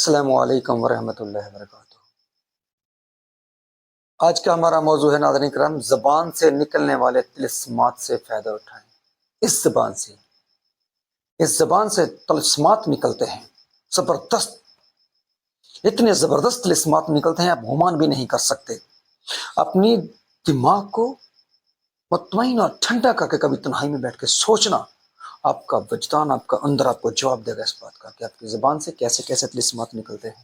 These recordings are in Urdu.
السلام علیکم ورحمۃ اللہ وبرکاتہ۔ آج کا ہمارا موضوع ہے ناظرین کرام، زبان سے نکلنے والے طلسمات سے فائدہ اٹھائیں۔ اس زبان سے طلسمات نکلتے ہیں، زبردست، اتنے زبردست طلسمات نکلتے ہیں آپ گمان بھی نہیں کر سکتے۔ اپنی دماغ کو مطمئن اور ٹھنڈا کر کے کبھی تنہائی میں بیٹھ کے سوچنا، آپ کا وجدان، آپ کا اندر آپ کو جواب دے گا اس بات کا کہ آپ کی زبان سے کیسے کیسے طلسمات نکلتے ہیں۔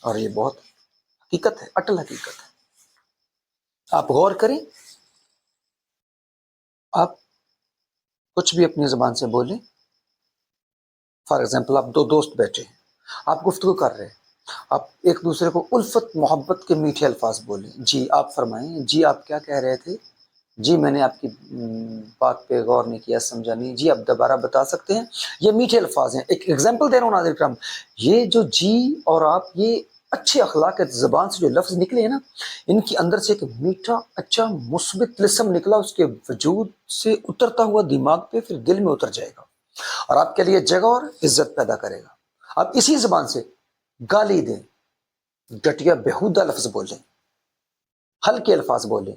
اور یہ بہت حقیقت ہے، اٹل حقیقت ہے۔ آپ غور کریں، آپ کچھ بھی اپنی زبان سے بولیں۔ فار ایگزامپل آپ دو دوست بیٹھے ہیں، آپ گفتگو کر رہے ہیں، آپ ایک دوسرے کو الفت محبت کے میٹھے الفاظ بولیں۔ جی آپ فرمائیں، جی آپ کیا کہہ رہے تھے، جی میں نے آپ کی بات پہ غور نہیں کیا، سمجھا نہیں، جی آپ دوبارہ بتا سکتے ہیں۔ یہ میٹھے الفاظ ہیں۔ ایک ایگزامپل دے رہا ہوں ناظرین کرام، یہ جو جی اور آپ، یہ اچھے اخلاق کے زبان سے جو لفظ نکلے ہیں نا، ان کے اندر سے ایک میٹھا اچھا مثبت طلسم نکلا، اس کے وجود سے اترتا ہوا دماغ پہ پھر دل میں اتر جائے گا اور آپ کے لیے جگہ اور عزت پیدا کرے گا۔ آپ اسی زبان سے گالی دیں، گٹیا بےہودہ لفظ بولیں، ہلکے الفاظ بولیں،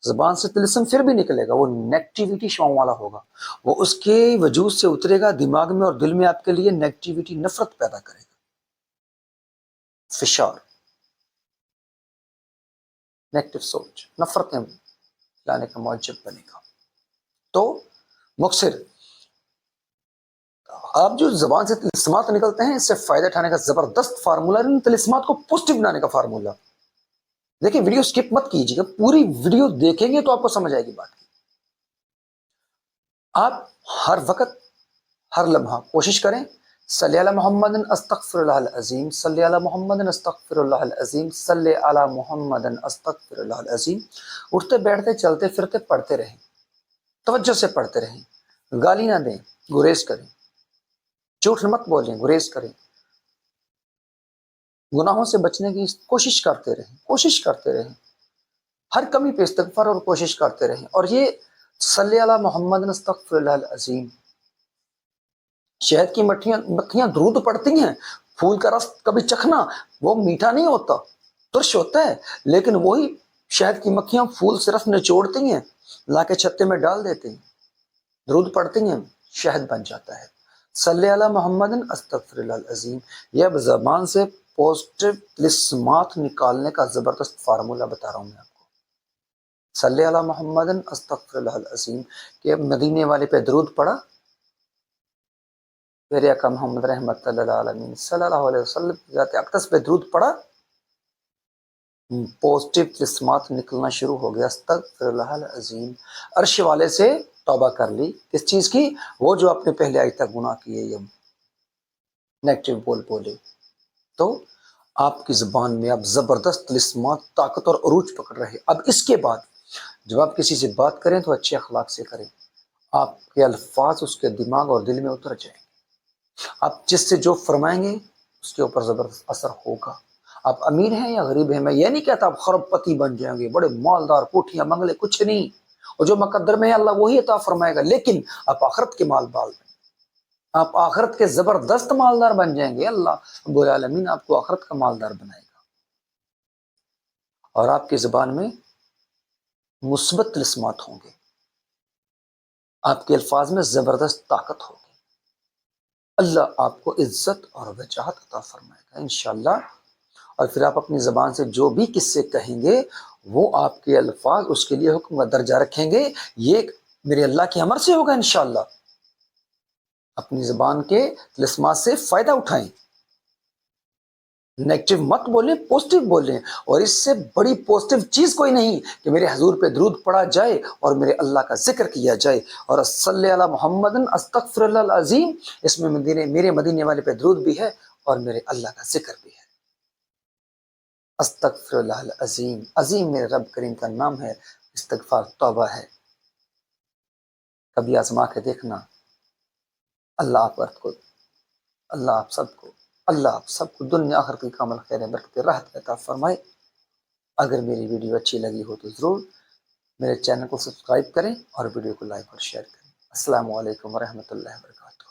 زبان سے طلسم پھر بھی نکلے گا، وہ نیگیٹیویٹی شعاع والا ہوگا، وہ اس کے وجود سے اترے گا دماغ میں اور دل میں، آپ کے لیے نیگیٹیویٹی نفرت پیدا کرے گا، فشار، نیگیٹو سوچ، نفرتیں لانے کا موجب بنے گا۔ تو مقصر آپ جو زبان سے طلسمات نکلتے ہیں، اس سے فائدہ اٹھانے کا زبردست فارمولا، ان طلسمات کو پوزیٹو بنانے کا فارمولا۔ دیکھیں، ویڈیو سکپ مت کیجیے گا، پوری ویڈیو دیکھیں گے تو آپ کو سمجھ آئے گی بات کی۔ آپ ہر وقت ہر لمحہ کوشش کریں، صلی علی محمد استغفر اللہ العظیم، صلی علی محمد استغفر اللہ العظیم، صلی علی محمد استغفر اللہ العظیم۔ اٹھتے بیٹھتے چلتے پھرتے پڑھتے رہیں، توجہ سے پڑھتے رہیں، گالی نہ دیں، گریز کریں، جھوٹ مت بولیں، گریز کریں، گناہوں سے بچنے کی کوشش کرتے رہیں، ہر کمی پہ استغفار اور کوشش کرتے رہیں۔ اور یہ صلی علی محمد استغفر اللہ العظیم، شہد کی مکھیاں درود پڑھتی ہیں، پھول کا رس کبھی چکھنا، وہ میٹھا نہیں ہوتا، ترش ہوتا ہے، لیکن وہی شہد کی مکھیاں پھول سے رس نچوڑتی ہیں، لا کے چھتے میں ڈال دیتے ہیں، درود پڑھتی ہیں، شہد بن جاتا ہے۔ صلی علی محمد استغفر اللہ العظیم، یہ اب زبان سے پوزیٹو طلسمات نکالنے کا زبردست فارمولا بتا رہا ہوں میں آپ کو۔ صلی علی محمد استغفر اللہ العظیم کہ مدینے والے پہ درود پڑھا، پیرے آقا محمد رحمت اللہ عالمین صلی اللہ علیہ وسلم ذات اقدس پہ درود پڑھا، پوزیٹو طلسمات نکلنا شروع ہو گیا۔ استغفر اللہ العظیم، عرش والے سے توبہ کر لی، کس چیز کی؟ وہ جو آپ نے پہلے آج تک گناہ کیے، یہ نیگیٹو بولے، تو آپ کی زبان میں اب زبردست طلسمات طاقت اور عروج پکڑ رہے۔ اب اس کے بعد جب آپ کسی سے بات کریں تو اچھے اخلاق سے کریں، آپ کے الفاظ اس کے دماغ اور دل میں اتر جائیں، آپ جس سے جو فرمائیں گے اس کے اوپر زبردست اثر ہوگا۔ آپ امیر ہیں یا غریب ہیں، میں یہ نہیں کہتا آپ خرب پتی بن جائیں گے، بڑے مالدار، کوٹھیاں بنگلے، کچھ نہیں، اور جو مقدر میں ہے اللہ وہی عطا فرمائے گا، لیکن آپ آخرت کے مالدار، آپ آخرت کے زبردست مالدار بن جائیں گے، اللہ رب العالمین آپ کو آخرت کا مالدار بنائے گا، اور آپ کی زبان میں مثبت طلسمات ہوں گے، آپ کے الفاظ میں زبردست طاقت ہوگی، اللہ آپ کو عزت اور وجاہت عطا فرمائے گا انشاءاللہ۔ اور پھر آپ اپنی زبان سے جو بھی قصے کہیں گے، وہ آپ کے الفاظ اس کے لیے حکم کا درجہ رکھیں گے، یہ میرے اللہ کے امر سے ہوگا انشاءاللہ۔ اپنی زبان کے طلسمات سے فائدہ اٹھائیں، نیگیٹو مت بولیں، پوزیٹو بولیں، اور اس سے بڑی پوزیٹو چیز کوئی نہیں کہ میرے حضور پہ درود پڑھا جائے اور میرے اللہ کا ذکر کیا جائے، اور صلی علی محمد استغفر اللہ العظیم، اس میں میرے مدینے والے پہ درود بھی ہے اور میرے اللہ کا ذکر بھی ہے۔ استغفر اللہ العظیم، عظیم میرے رب کریم کا نام ہے، استغفار توبہ ہے، کبھی آزما کے دیکھنا، اللہ آپ سب کو دنیا آخرت کی کامل خیر برکت راحت عطا فرمائے۔ اگر میری ویڈیو اچھی لگی ہو تو ضرور میرے چینل کو سبسکرائب کریں اور ویڈیو کو لائک اور شیئر کریں۔ السلام علیکم ورحمۃ اللہ وبرکاتہ۔